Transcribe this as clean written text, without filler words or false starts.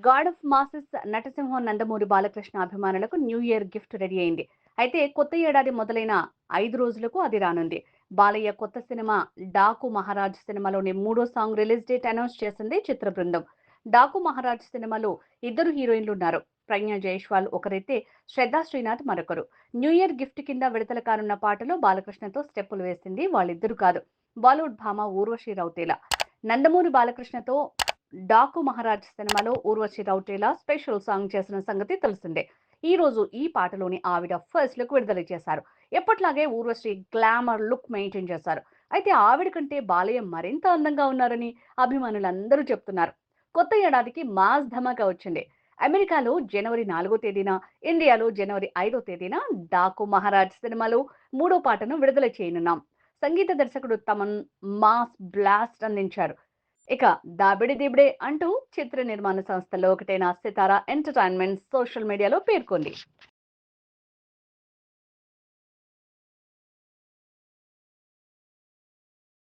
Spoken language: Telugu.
గాడ్ ఆఫ్ మాసెస్ నటసింహం నందమూరి బాలకృష్ణ అభిమానులకు న్యూ ఇయర్ గిఫ్ట్ రెడీ అయింది. అయితే కొత్త ఏడాది మొదలైన 5 రోజులకు అది రానుంది. బాలయ్య కొత్త సినిమా 'డాకు మహారాజ్' సినిమాలోని మూడో సాంగ్ రిలీజ్ డేట్ అనౌన్స్ చేసింది చిత్ర బృందం. 'డాకు మహారాజ్' సినిమాలో ఇద్దరు హీరోయిన్లున్నారు. ప్రజ్ఞ జైష్వాల్ ఒకరైతే శ్రద్ధా శ్రీనాథ్ మరొకరు. న్యూ ఇయర్ గిఫ్ట్ కింద విడుదల కానున్న పాటలో బాలకృష్ణతో స్టెప్పులు వేసింది వాళ్ళిద్దరు కాదు, బాలీవుడ్ భామ ఊర్వశి రౌతేలా. నందమూరి బాలకృష్ణతో 'డాకు మహారాజ్' సినిమాలో ఊర్వశి రౌటేలా స్పెషల్ సాంగ్ చేసిన సంగతి తెలిసిందే. ఈ రోజు ఈ పాటలోని ఆవిడ ఫస్ట్ లుక్ విడుదల చేశారు. ఎప్పట్లాగే ఊర్వశి గ్లామర్ లుక్ మెయింటైన్ చేశారు. అయితే ఆవిడ కంటే బాలయ్య మరింత అందంగా ఉన్నారని అభిమానులందరూ చెప్తున్నారు. కొత్త ఏడాదికి మాస్ ధమాకా వచ్చింది. అమెరికాలో జనవరి 4వ తేదీన, ఇండియాలో జనవరి 5వ తేదీన 'డాకు మహారాజ్' సినిమాలో మూడో పాటను విడుదల చేయనున్నాం. సంగీత దర్శకుడు తమన్ మాస్ బ్లాస్ట్ అందించారు. ఇక దాబిడి దిబిడే అంటూ చిత్ర నిర్మాణ సంస్థల్లో ఒకటైన సితారా ఎంటర్టైన్మెంట్ సోషల్ మీడియాలో పేర్కొంది.